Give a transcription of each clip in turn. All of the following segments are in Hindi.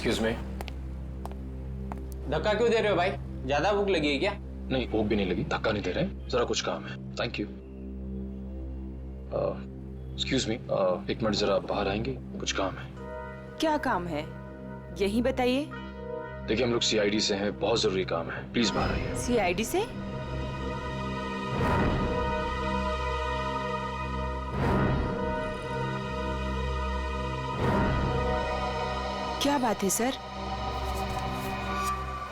Excuse me. धक्का क्यों दे रहे हो भाई? ज्यादा भूख लगी है क्या? नहीं, भूख भी नहीं लगी, धक्का नहीं दे रहे, जरा कुछ काम है। Thank you. एक्सक्यूज मी, एक मिनट जरा बाहर आएंगे, कुछ काम है। क्या काम है यही बताइए। देखिए हम लोग सीआईडी से हैं, बहुत जरूरी काम है, प्लीज बाहर आइए। सीआईडी से? क्या बात है सर?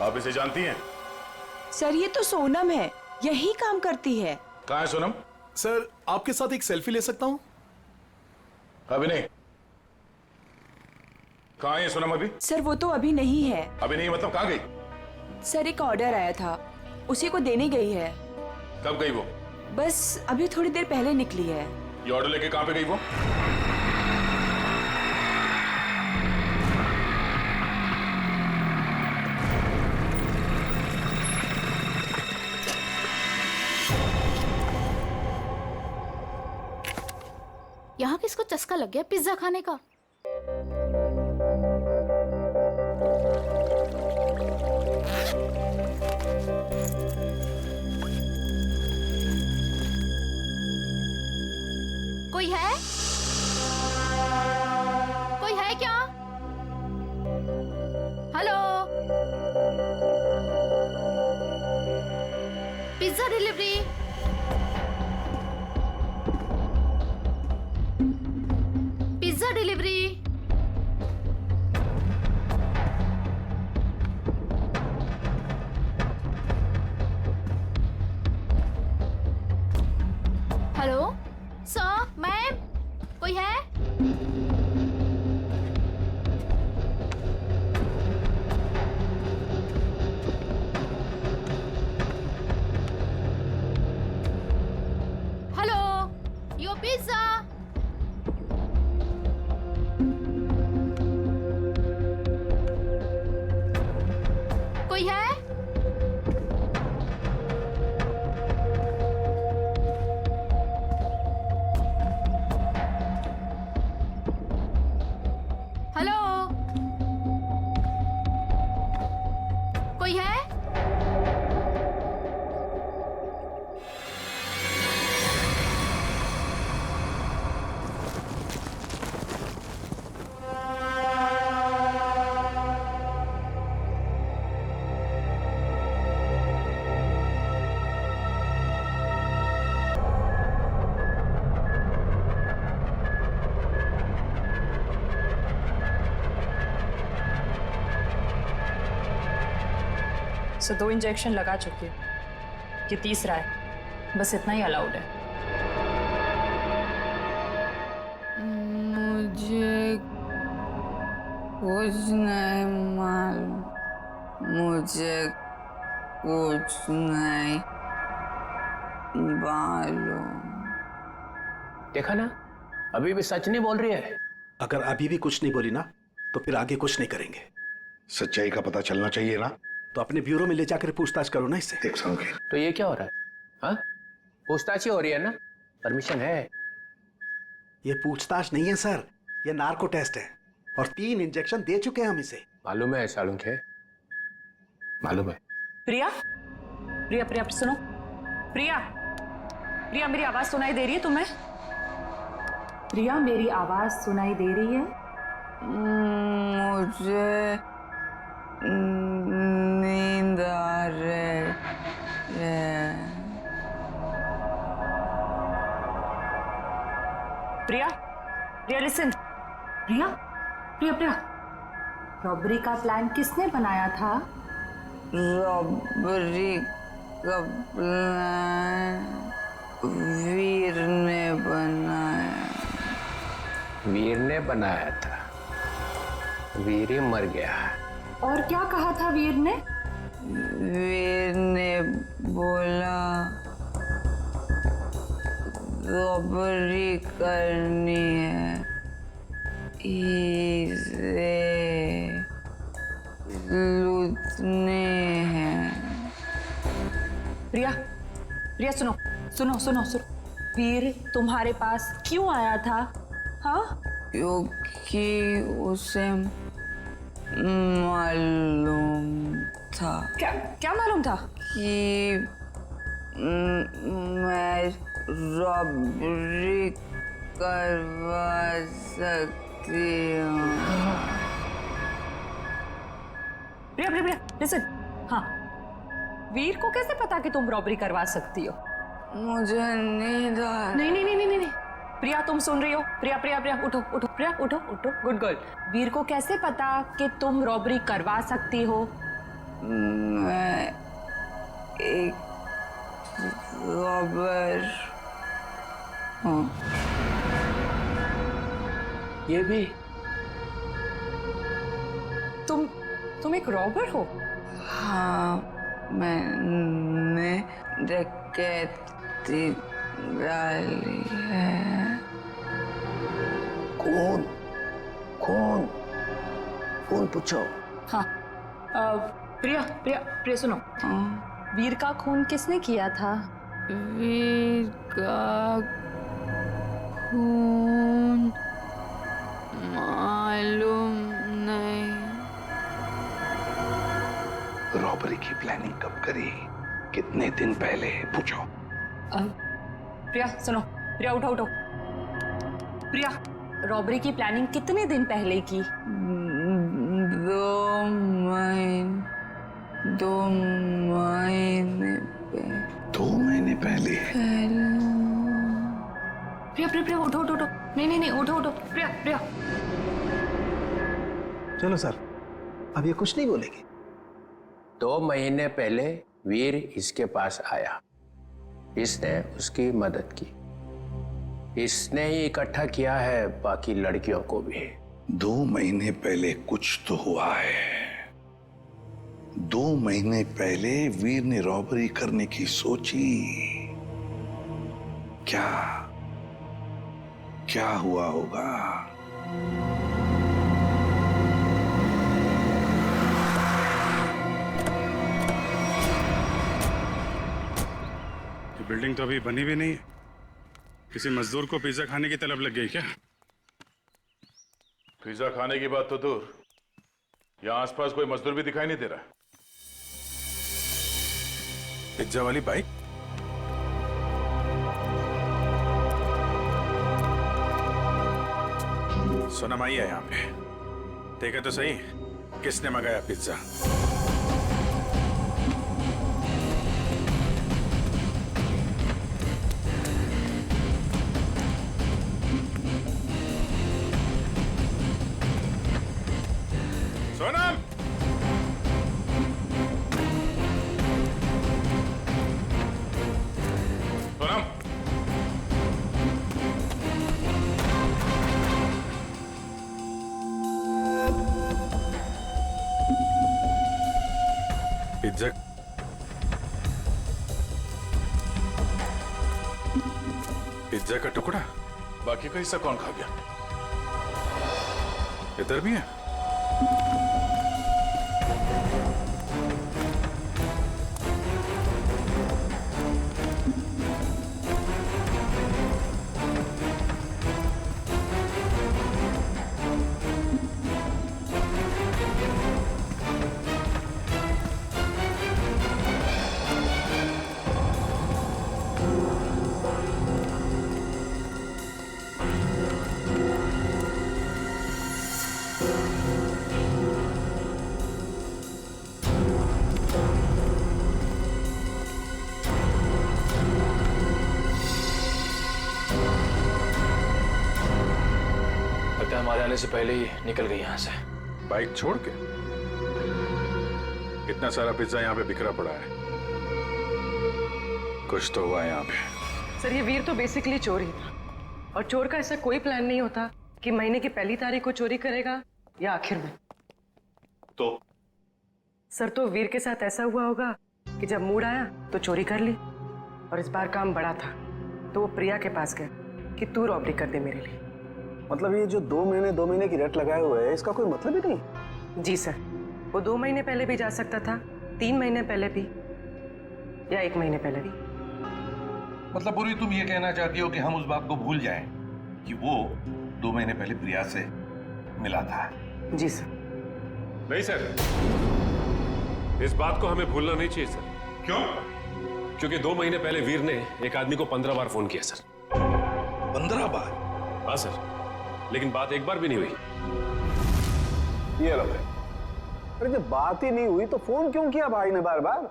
आप इसे जानती हैं? सर ये तो सोनम है, यही काम करती है। कहाँ है सोनम? सर आपके साथ एक सेल्फी ले सकता हूँ? अभी नहीं। कहाँ है सोनम अभी? सर वो तो अभी नहीं है। अभी नहीं मतलब कहाँ गई? सर एक ऑर्डर आया था, उसी को देने गई है। कब गई वो? बस अभी थोड़ी देर पहले निकली है। ये ऑर्डर लेके कहाँ पे गई वो? यहाँ किसको चस्का लग गया पिज्जा खाने का? कोई है? कोई है क्या? Hello, pizza delivery. Pizza delivery. Hello sir, ma'am, कोई है? Hello, your pizza. कोई है? हेलो, कोई है? सो 2 इंजेक्शन लगा चुकी हूँ, ये तीसरा है, बस इतना ही अलाउड है। मुझे कुछ नहीं मालूम, मुझे कुछ नहीं मालूम। देखा ना, अभी भी सच नहीं बोल रही है। अगर अभी भी कुछ नहीं बोली ना तो फिर आगे कुछ नहीं करेंगे। सच्चाई का पता चलना चाहिए ना। तो अपने ब्यूरो में ले जाकर पूछताछ करो ना इससे। देख समझे। तो ये क्या हो रहा है? हाँ, पूछताछ ही हो रही है ना, परमिशन है। ये पूछताछ नहीं है सर, ये नार्को टेस्ट है और 3 इंजेक्शन दे चुके हैं हम इसे। मालूम है सालुंखे, मालूम है। प्रिया, प्रिया, प्रिया सुनो, प्रिया, प्रिया मेरी आवाज सुनाई दे रही है तुम्हें? प्रिया मेरी आवाज सुनाई दे रही है? मुझे नींद आ रही है। प्रिया, प्रिया लिसन, प्रिया, प्रिया, प्रिया, रॉबरी का प्लान किसने बनाया था? रॉबरी का प्लान वीर ने बनाया। वीर ने बनाया था? वीर ही मर गया। और क्या कहा था वीर ने? वीर ने बोला रॉबरी करनी है, इसे लूटने हैं। प्रिया, प्रिया सुनो, सुनो, सुनो, सुनो, वीर तुम्हारे पास क्यों आया था? हाँ, क्योंकि उसे मालूम था क्या क्या मालूम था? कि मैं रॉबरी करवा सकती हूँ। प्रिया प्रिया प्रिया लिसन। हाँ, वीर को कैसे पता कि तुम रॉबरी करवा सकती हो? मुझे नींद आ नहीं नहीं नहीं नहीं नहीं प्रिया, तुम सुन रही हो? प्रिया प्रिया प्रिया उठो उठो, प्रिया उठो उठो, गुड गर्ल। वीर को कैसे पता कि तुम रॉबरी करवा सकती हो? मैं एक रॉबर हूँ। ये भी तुम एक रॉबर हो? हाँ, मैंने डकैती डाली है। कौन कौन कौन पूछो? हाँ प्रिया प्रिया प्रिया सुनो, वीर का खून किसने किया था? वीर का खून मालूम नहीं। रॉबरी की प्लानिंग कब करी, कितने दिन पहले, पूछो। प्रिया सुनो, प्रिया उठो उठो। प्रिया, रॉबरी की प्लानिंग कितने दिन पहले की? 2 महीने 2 महीने पहले? प्रिया प्रिया प्रिया उठो उठो उठो, नहीं नहीं नहीं उठो उठो, प्रिया प्रिया। चलो सर, अब ये कुछ नहीं बोलेगी। 2 महीने पहले वीर इसके पास आया, इसने उसकी मदद की, इसने ही इकट्ठा किया है बाकी लड़कियों को भी। 2 महीने पहले कुछ तो हुआ है। 2 महीने पहले वीर ने रॉबरी करने की सोची। क्या हुआ होगा? बिल्डिंग तो अभी बनी भी नहीं है। किसी मजदूर को पिज्जा खाने की तलब लग गई क्या? पिज्जा खाने की बात तो दूर, यहाँ आसपास कोई मजदूर भी दिखाई नहीं दे रहा। पिज्जा वाली बाइक? सोनम आई है यहाँ पे, देखा तो सही किसने मंगाया pizza. Sonam! Sonam! Pizza pizza का टुकड़ा, बाकी का हिस्सा कौन खा गया? इधर भी है? हमारे आने से पहले ही निकल गई यहाँ से। बाइक छोड़ के? इतना सारा पिज्जा यहाँ पे बिखरा पड़ा है, कुछ तो हुआ यहाँ पे। सर, ये वीर तो बेसिकली चोर ही था, और चोर का ऐसा कोई प्लान नहीं होता कि महीने की पहली तारीख को चोरी करेगा या आखिर में। तो सर, तो वीर के साथ ऐसा हुआ होगा कि जब मूड आया तो चोरी कर ली, और इस बार काम बड़ा था तो वो प्रिया के पास गया कि तू रॉबरी कर दे मेरे लिए। मतलब ये जो 2 महीने की रट लगाए हुए है, इसका कोई मतलब ही नहीं? जी सर, वो 2 महीने पहले भी जा सकता था, 3 महीने पहले भी, या 1 महीने पहले भी। मतलब पूरी तुम ये कहना चाहती हो कि हम उस बात को भूल जाएं कि वो 2 महीने पहले प्रिया से मिला था? जी सर। नहीं सर, इस बात को हमें भूलना नहीं चाहिए सर। क्यों? क्योंकि 2 महीने पहले वीर ने एक आदमी को 15 बार फोन किया सर। 15 बार? हाँ सर, लेकिन बात एक बार भी नहीं हुई। ये लो भाई। अरे जब बात ही नहीं हुई तो फोन क्यों किया भाई ने बार बार?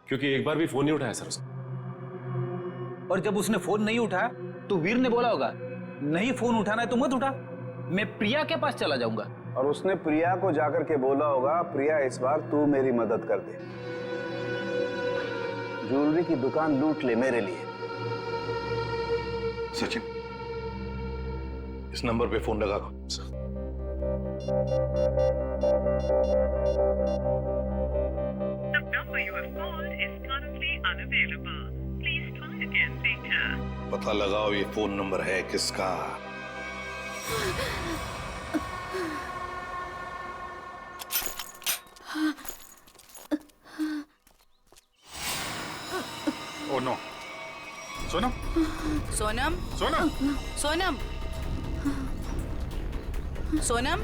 क्योंकि एक बार भी फोन नहीं उठाया सर उसने। और जब उसने फोन नहीं उठाया तो वीर ने बोला होगा नहीं फोन उठाना है तो मत उठा, मैं प्रिया के पास चला जाऊंगा। और उसने प्रिया को जाकर के बोला होगा प्रिया इस बार तू मेरी मदद कर दे, ज्वेलरी की दुकान लूट ले मेरे लिए। सचिन, इस नंबर पे फोन लगा दो। पता लगाओ ये फोन नंबर है किसका। Oh no. Sonam, Sonam, Sonam, Sonam, Sonam,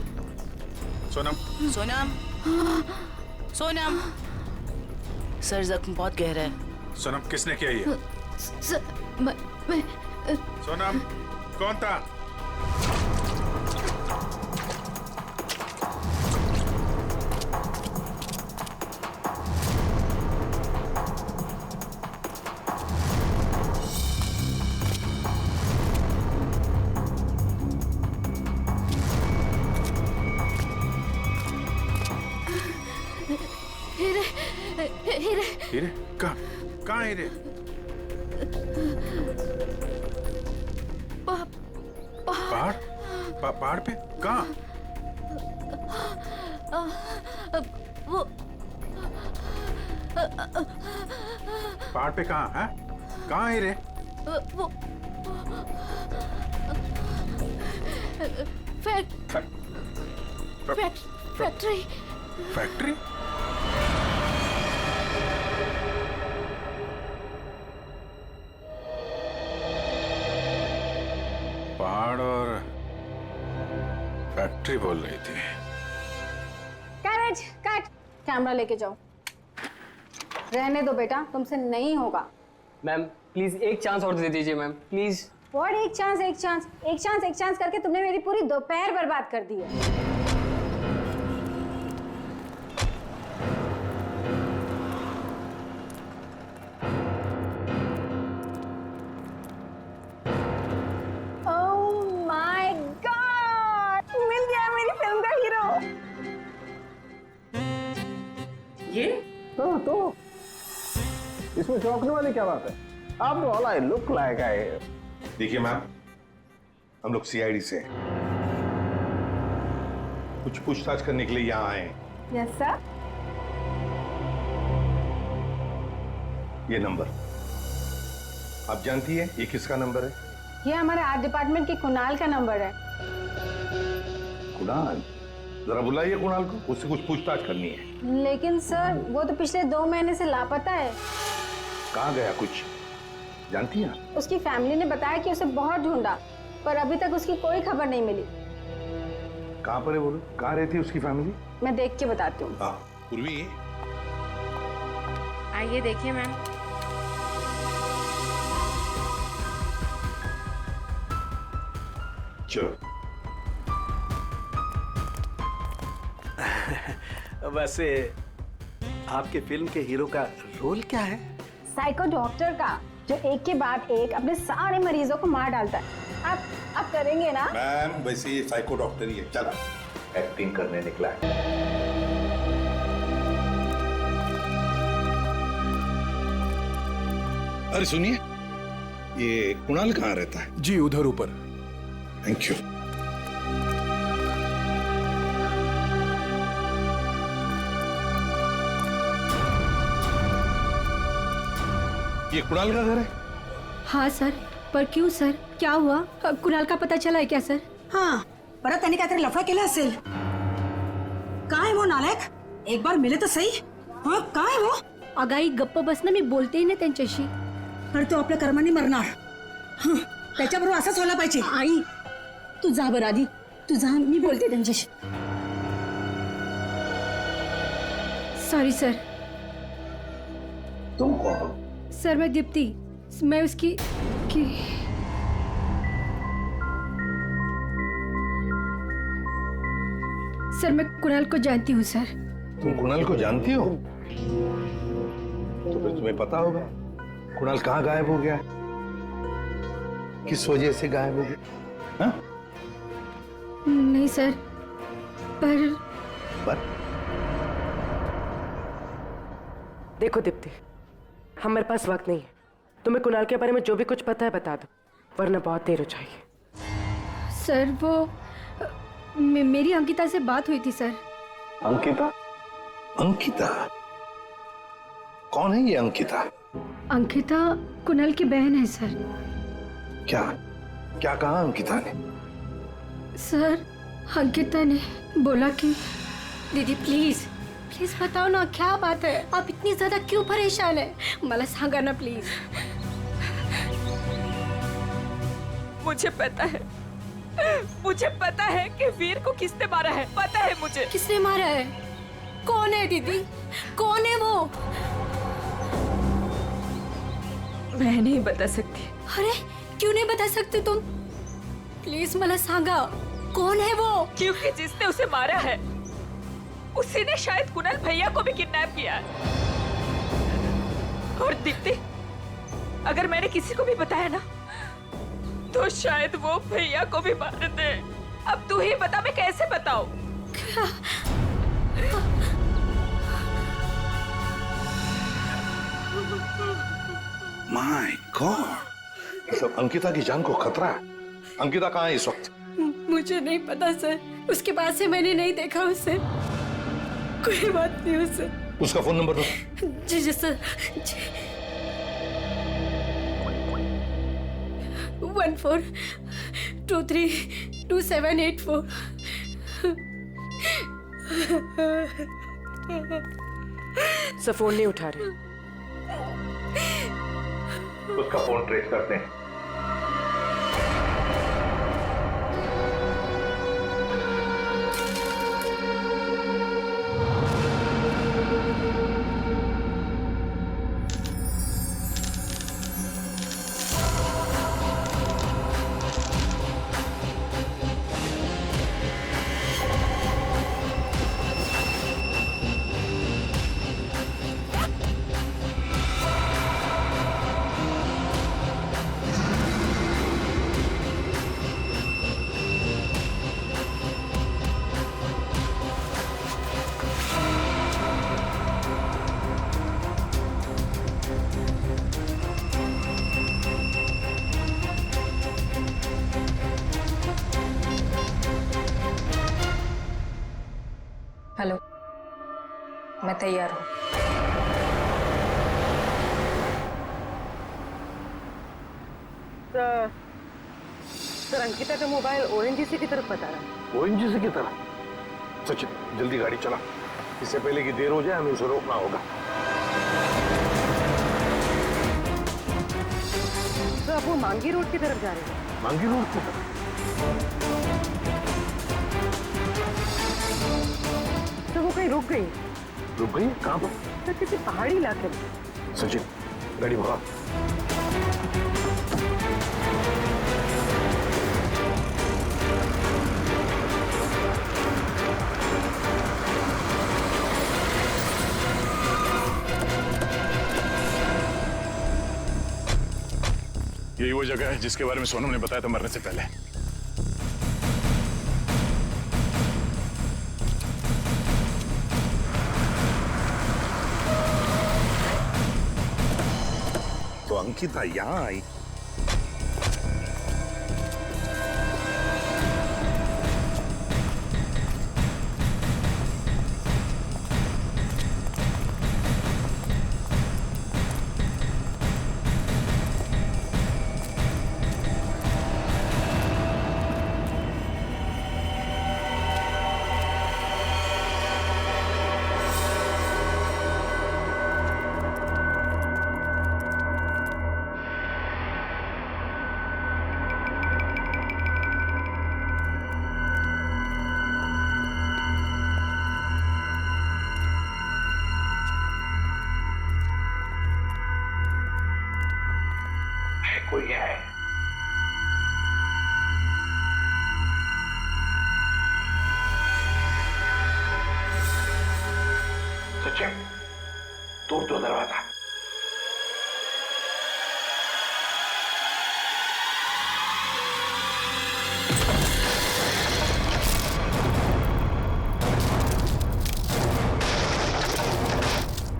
Sonam, Sonam, Sonam. Sir जख्म बहुत गहरा है। सोनम, किसने किया ये? मैं सोनम, कौन था? हीरे? कहाँ हीरे? पहाड़? पहाड़ पे? कहाँ? वो पहाड़ पे कहाँ है? कहाँ हीरे? वो फैक्ट्री। फैक्ट्री? पहाड़ और फैक्ट्री बोल रही थी। कैरेज कट, कैमरा लेके जाओ। रहने दो बेटा, तुमसे नहीं होगा। मैम प्लीज एक चांस और दे दीजिए मैम, प्लीज। व्हाट एक चांस एक चांस एक चांस एक चांस करके तुमने मेरी पूरी दोपहर बर्बाद कर दी है। तो इसमें चौंकने वाली क्या बात है? आप all I look like I. देखिए मैम, हम लोग सीआईडी से हैं। कुछ पूछताछ करने के लिए यहाँ आए हैं। Yes sir. ये नंबर आप जानती है ये किसका नंबर है? ये हमारे आर्ट डिपार्टमेंट के कुणाल का नंबर है। कुणाल? जरा बुलाइए कुणाल को, उससे कुछ पूछताछ करनी है। लेकिन सर वो तो पिछले 2 महीने से लापता है। कहाँ गया कुछ जानती हैं? उसकी फैमिली ने बताया कि उसे बहुत ढूंढा पर अभी तक उसकी कोई खबर नहीं मिली। कहाँ पर है बोलो? कहाँ रहती है उसकी फैमिली? मैं देख के बताती हूँ। हाँ पूर्वी, आइए देखिए मैम। चलो। वैसे आपके फिल्म के हीरो का रोल क्या है? साइको डॉक्टर का, जो एक के बाद एक अपने सारे मरीजों को मार डालता है। आप करेंगे ना? मैम वैसे ये साइको डॉक्टर ही है। चला एक्टिंग करने निकला है। अरे सुनिए, ये कुणाल कहाँ रहता है? जी उधर ऊपर। Thank you. ये कुणाल का घर है? हाँ सर, पर क्यों सर, क्या हुआ? कुणाल का पता चला है क्या सर? हाँ, परत त्यांनी काहीतरी लफडा केला असेल। काय वो नालायक, एक बार मिले तर सही। हाँ काय वो? अगाई गप्प बस ना, मी बोलते ही ना त्यांच्याशी। तर तो आपल्या कर्मांनी मरणार। त्याच्याबरोबर असंच व्हायला पाहिजे। आई तू जा बरं आधी, तू जा, मी बोलते त्यांच्याशी। Sorry sir. तुम कौन? सर मैं दीप्ति, मैं उसकी सर मैं कुणाल को जानती हूँ सर। तुम कुणाल को जानती हो? तो फिर तुम्हें पता होगा कुणाल कहाँ गायब हो गया है, किस वजह से गायब हो गया? हाँ? नहीं सर, पर देखो दीप्ति, हमारे पास वक्त नहीं है। तुम्हें कुणाल के बारे में जो भी कुछ पता है बता दो, वरना बहुत देर हो जाएगी। सर वो मेरी अंकिता से बात हुई थी सर। अंकिता? अंकिता कौन है ये अंकिता? अंकिता कुणाल की बहन है सर। क्या क्या कहा अंकिता ने? सर अंकिता ने बोला कि दीदी प्लीज प्लीज बताओ ना क्या बात है, आप इतनी ज्यादा क्यों परेशान है, मला सांगा ना प्लीज। मुझे पता है कि वीर को किसने मारा है, पता है मुझे। किसने मारा है? कौन है दीदी, कौन है वो? मैं नहीं बता सकती। अरे क्यों नहीं बता सकते तुम? प्लीज मला सांगा कौन है वो? क्योंकि जिसने उसे मारा है उसी ने शायद कुणाल भैया को भी किडनैप किया है। और दीप्ति, अगर मैंने किसी को भी बताया ना तो शायद वो भैया को भी मार दे। अब तू ही बता, मैं कैसे बताऊं? माय गॉड, मतलब अंकिता की जान को खतरा है। अंकिता कहाँ है इस वक्त? मुझे नहीं पता सर, उसके बाद से मैंने नहीं देखा उसे। कोई बात नहीं उससे। उसका फोन नंबर दो। जी जी सर। 14232784। सर फोन नहीं उठा रहे। उसका फोन ट्रेस करते हैं। हेलो, मैं तैयार हूँ। सर अंकिता का मोबाइल ओएनजीसी की तरफ बता रहा है। ओएनजीसी की तरफ? सचिन जल्दी गाड़ी चला, इससे पहले कि देर हो जाए हमें उसे रोकना होगा। तो आप वो मांगी रोड की तरफ जा रहे हैं? मांगी रोड की तरफ? तो वो कहीं रुक गई? रुक गई? कहाँ पर? सर किसी पहाड़ी इलाके में। सचिन गाड़ी भगा। यही वो जगह है जिसके बारे में सोनम ने बताया था मरने से पहले। तो अंकिता यहाँ आई। पीछे कोई है। सचिन, तोड़ दो दरवाजा।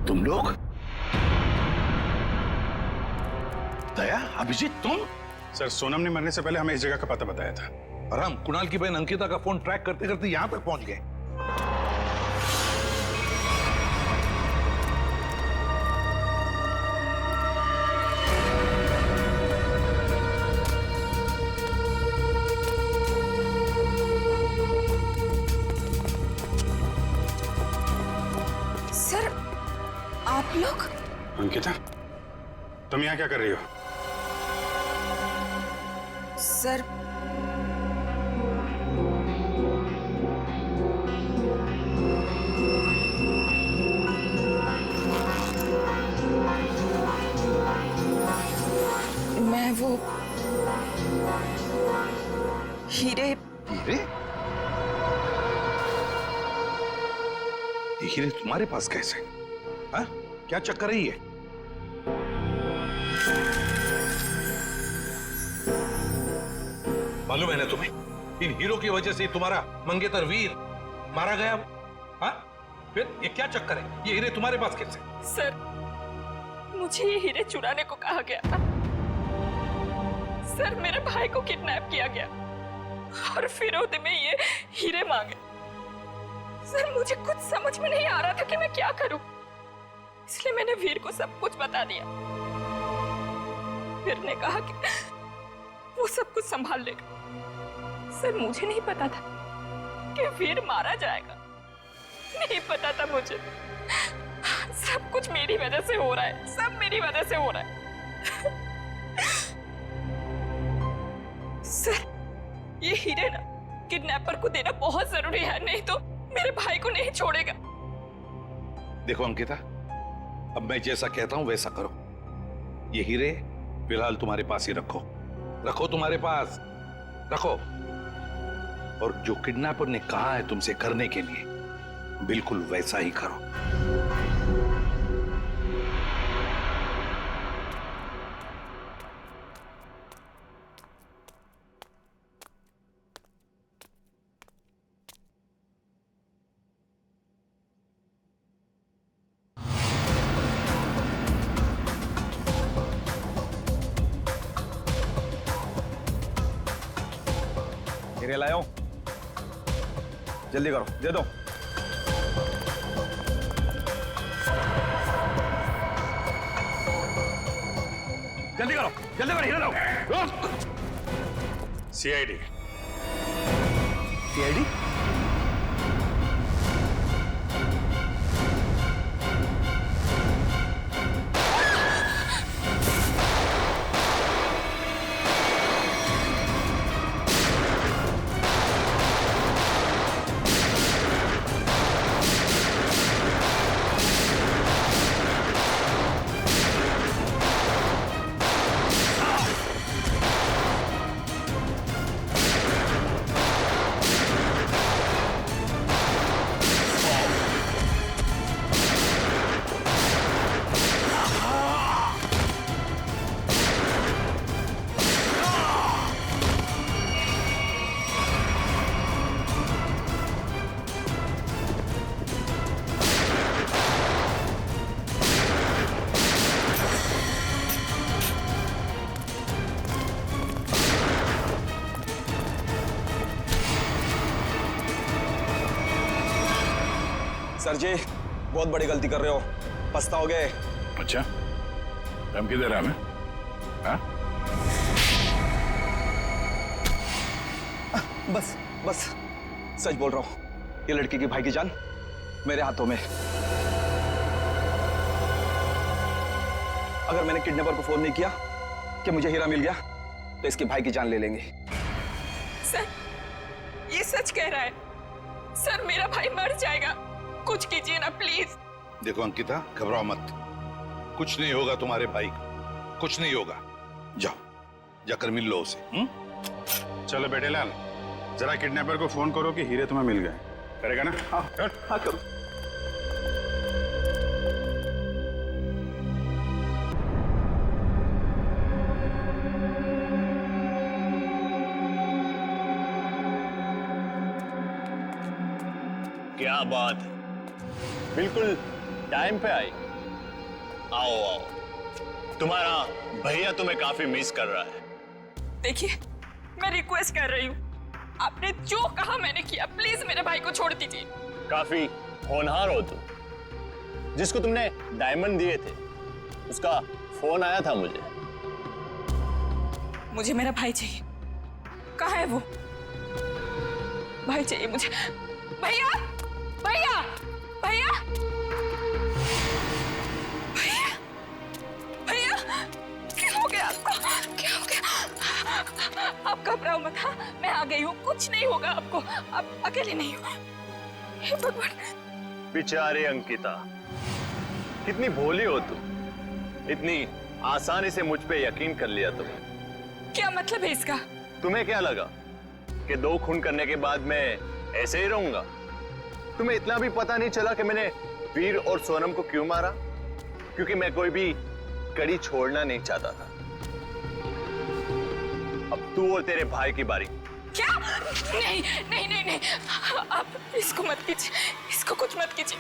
तुम लोग? दया, अभिजीत, तुम? सर, सोनम ने मरने से पहले हमें इस जगह का पता बताया था और हम कुणाल की बहन अंकिता का फोन ट्रैक करते करते यहां तक पहुंच गए। सर, आप लोग? अंकिता, तुम यहाँ क्या कर रही हो? सर, मैं वो हीरे। हीरे? ये हीरे तुम्हारे पास कैसे? हाँ? क्या चक्कर है ये? मालूम है ना तुम्हें, इन हीरो की वजह से तुम्हारा मंगेतर वीर मारा गया। हाँ? फिर ये क्या चक्कर है? ये हीरे तुम्हारे पास कैसे? सर, मुझे ये हीरे चुराने को कहा गया था। सर, मेरे भाई को किडनैप किया गया और फिरौती में ये हीरे मांगे। सर, मुझे कुछ समझ में नहीं आ रहा था कि मैं क्या करूं, इसलिए मैंने वीर को सब कुछ बता दिया। वीर ने कहा कि वो सब कुछ संभाल लेगा। सर, मुझे नहीं पता था कि वीर मारा जाएगा, नहीं पता था मुझे। सब कुछ मेरी वजह से हो रहा है, सब मेरी वजह से हो रहा है। सर, ये हीरे ना किडनैपर को देना बहुत जरूरी है, नहीं तो मेरे भाई को नहीं छोड़ेगा। देखो अंकिता, अब मैं जैसा कहता हूं वैसा करो। ये हीरे फिलहाल तुम्हारे पास ही रखो, रखो तुम्हारे पास, रखो। और जो किडनैपर ने कहा है तुमसे करने के लिए, बिल्कुल वैसा ही करो। हीरे लाओ, जल्दी करो, दे दो। जल्दी करो, जल्दी करो, हीरे लाओ। सीआईडी। सीआईडी? सर जी, बहुत बड़ी गलती कर रहे हो, पछताओगे। अच्छा, धमकी दे रहा है? हाँ? बस बस सच बोल रहा हूँ, ये लड़की की भाई की जान मेरे हाथों में। अगर मैंने किडनैपर को फोन नहीं किया कि मुझे हीरा मिल गया, तो इसके भाई की जान ले लेंगे। सर, ये सच कह रहा है। सर, मेरा भाई मर जाएगा, कुछ कीजिए ना प्लीज। देखो अंकिता, घबराओ मत, कुछ नहीं होगा तुम्हारे भाई को, कुछ नहीं होगा। जाओ जाकर मिल लो उसे। चलो बेटे लाल, जरा किडनैपर को फोन करो कि हीरे तुम्हें मिल गए। करेगा ना? हाँ हाँ करो। क्या बात है, बिल्कुल टाइम पे आई। आओ आओ, तुम्हारा भैया तुम्हें काफी मिस कर रहा है। देखिए, मैं रिक्वेस्ट कर रही हूँ, आपने जो कहा मैंने किया, प्लीज मेरे भाई को छोड़ दीजिए। काफी होनहार हो तुम। जिसको तुमने डायमंड दिए थे उसका फोन आया था मुझे। मुझे मेरा भाई चाहिए। कहाँ है वो? भाई चाहिए मुझे। भैया, भैया, भैया, भैया, भैया, क्या हो गया आपको? क्या हो गया? आप घबराओ मत। हाँ, मैं आ गई हूँ, कुछ नहीं होगा आपको। आप अकेले नहीं हो। हे भगवान। बेचारी अंकिता, कितनी भोली हो तुम। इतनी आसानी से मुझ पे यकीन कर लिया तुमने। क्या मतलब है इसका? तुम्हें क्या लगा कि 2 खून करने के बाद मैं ऐसे ही रहूंगा? तुम्हें इतना भी पता नहीं चला कि मैंने वीर और सोनम को क्यों मारा? क्योंकि मैं कोई भी कड़ी छोड़ना नहीं चाहता था। अब तू और तेरे भाई की बारी। क्या? नहीं नहीं नहीं नहीं, आप इसको मत कीजिए, इसको कुछ मत कीजिए।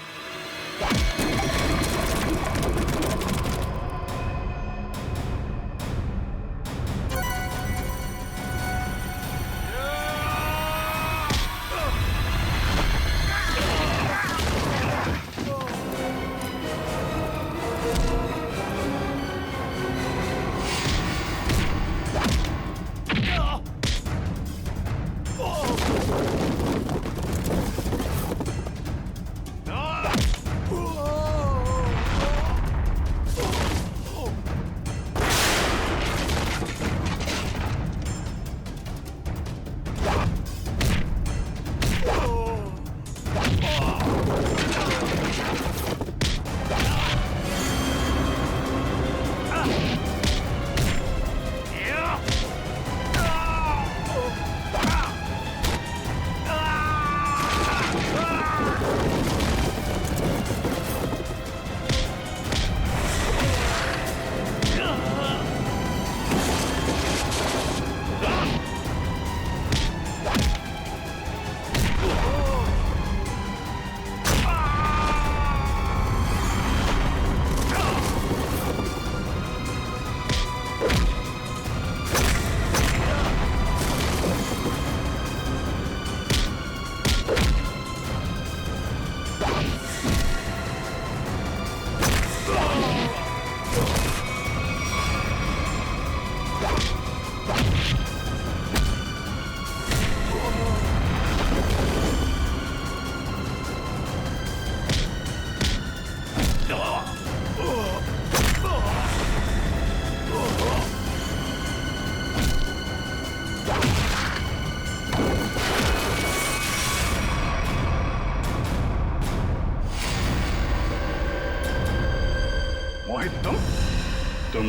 तुम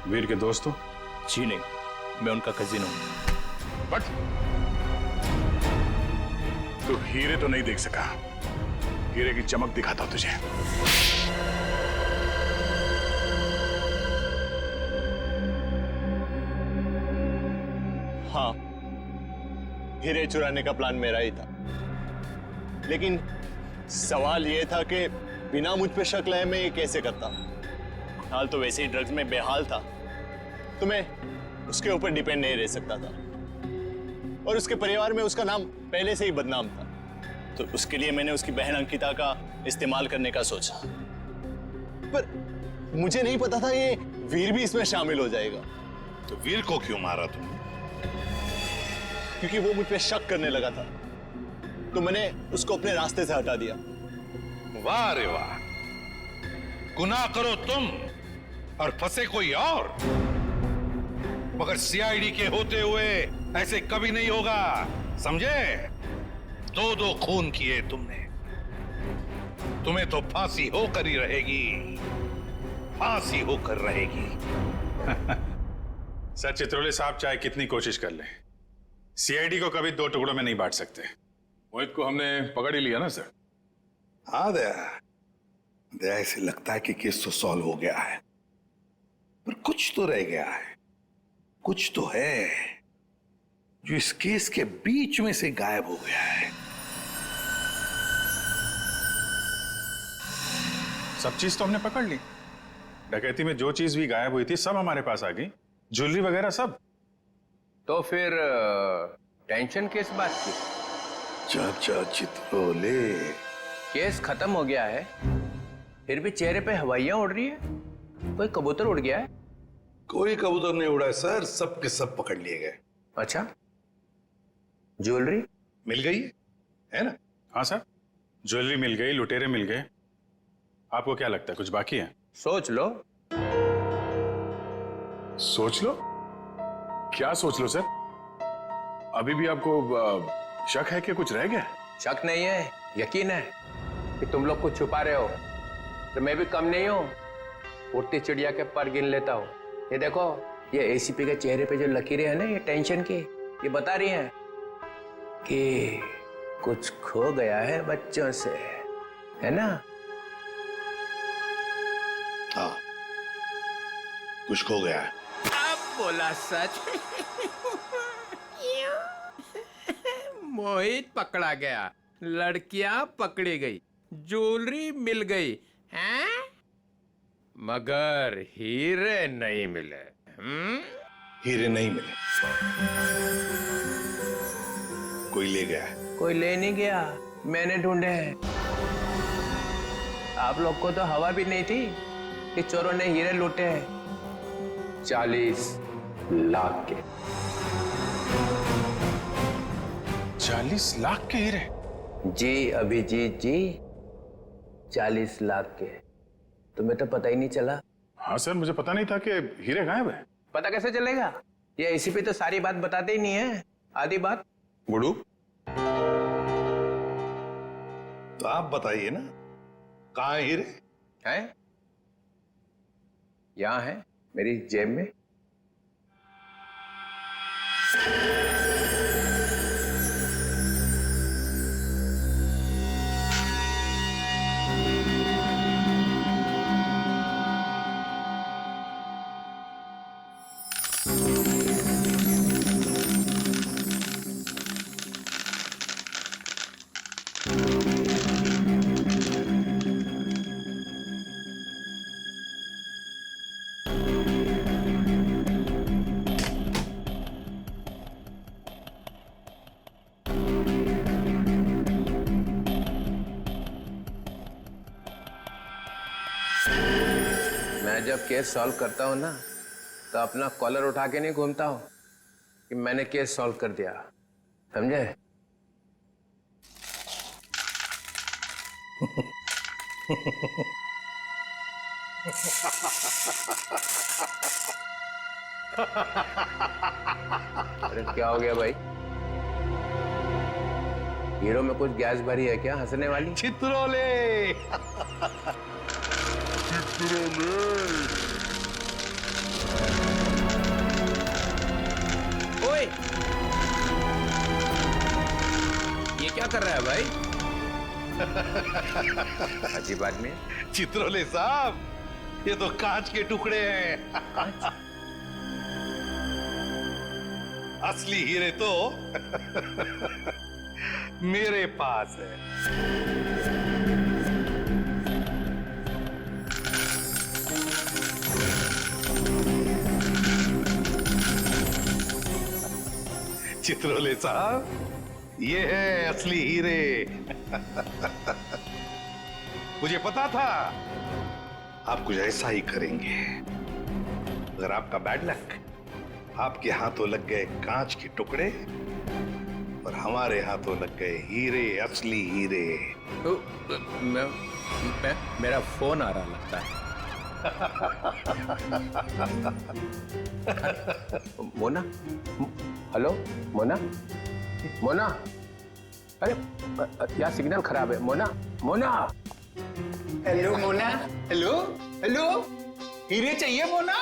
वीर के दोस्त हो? जी नहीं, मैं उनका कजिन हूं। बट तू हीरे तो नहीं देख सका। हीरे की चमक दिखाता तुझे। हाँ, हीरे चुराने का प्लान मेरा ही था, लेकिन सवाल यह था कि बिना मुझ पे शक लाए मैं ये कैसे करता। हाल तो वैसे ही ड्रग्स में बेहाल था, तो मैं उसके ऊपर डिपेंड नहीं रह सकता था, और उसके परिवार में उसका नाम पहले से ही बदनाम था, तो उसके लिए मैंने उसकी बहन अंकिता का इस्तेमाल करने का सोचा। पर मुझे नहीं पता था ये वीर भी इसमें शामिल हो जाएगा। तो वीर को क्यों मारा तुमने? क्योंकि वो मुझ पे शक करने लगा था, तो मैंने उसको अपने रास्ते से हटा दिया। वाह रे वाह, गुनाह करो तुम और फंसे कोई और, मगर सीआईडी के होते हुए ऐसे कभी नहीं होगा, समझे? 2 खून किए तुमने, तुम्हें तो फांसी होकर ही रहेगी, फांसी होकर रहेगी। सर चित्रोले साहब चाहे कितनी कोशिश कर ले, सीआईडी को कभी दो टुकड़ों में नहीं बांट सकते। मोहित को हमने पकड़ ही लिया ना सर। हाँ दया ऐसे लगता है कि केस तो सॉल्व हो गया है, पर कुछ तो रह गया है, कुछ तो है जो इस केस के बीच में से गायब हो गया है। सब चीज तो हमने पकड़ ली। डकैती में जो चीज भी गायब हुई थी सब हमारे पास आ गई, ज्वेलरी वगैरह सब। तो फिर टेंशन किस बात की? चाचा चित्रोले, केस खत्म हो गया है, फिर भी चेहरे पे हवाइयां उड़ रही है। कोई कबूतर उड़ गया है? कोई कबूतर नहीं उड़ा है सर, सब के सब पकड़ लिए गए। अच्छा, ज्वेलरी मिल गई है ना? हाँ सर, ज्वेलरी मिल गई, लुटेरे मिल गए। आपको क्या लगता है कुछ बाकी है? सोच लो। सोच लो? क्या सोच लो सर? अभी भी आपको शक है कि कुछ रह गया? शक नहीं है, यकीन है कि तुम लोग कुछ छुपा रहे हो। तो मैं भी कम नहीं हूं, उड़ती चिड़िया के पर गिन लेता हूं। ये देखो, ये एसीपी के चेहरे पे जो लकीरें हैं ना, ये टेंशन की, ये बता रही हैं कि कुछ खो गया है बच्चों से, है ना? हाँ, कुछ खो गया है। अब बोला सच। मोहित पकड़ा गया, लड़कियां पकड़ी गई, ज्वेलरी मिल गई, हैं? मगर हीरे नहीं मिले। हीरे नहीं मिले, कोई ले गया है। कोई ले नहीं गया, मैंने ढूंढे हैं। आप लोग को तो हवा भी नहीं थी कि चोरों ने हीरे लूटे हैं। 40 लाख के। 40 लाख के हीरे? जी अभिजीत जी, 40 लाख के। तुम्हें तो पता ही नहीं चला। हाँ सर, मुझे पता नहीं था कि हीरे गायब है। पता कैसे चलेगा? ये एसीपी तो सारी बात बताते ही नहीं है, आधी बात। गुडू, तो आप बताइए ना, कहाँ है हीरे? हैं? यहां है, मेरी जेब में। मैं जब केस सॉल्व करता हूं ना, तो अपना कॉलर उठा के नहीं घूमता हूं कि मैंने केस सॉल्व कर दिया, समझे? अरे क्या हो गया भाई? हीरो में कुछ गैस भरी है क्या हंसने वाली? चित्रोले। ओए, ये क्या कर रहा है भाई? अजीब आदमी है। चित्रोले साहब, ये तो कांच के टुकड़े हैं। असली हीरे तो मेरे पास है। चित्रोले साहब, ये है असली हीरे। मुझे पता था आप कुछ ऐसा ही करेंगे। अगर आपका बैड लक, आपके हाथों लग गए कांच के टुकड़े और हमारे हाथों लग गए हीरे, असली हीरे। मेरा फोन आ रहा लगता है। मोना, हेलो मोना, मोना, अरे यार सिग्नल खराब है। Mona, Mona. Hello Mona, hello hello हीरे चाहिए मोना।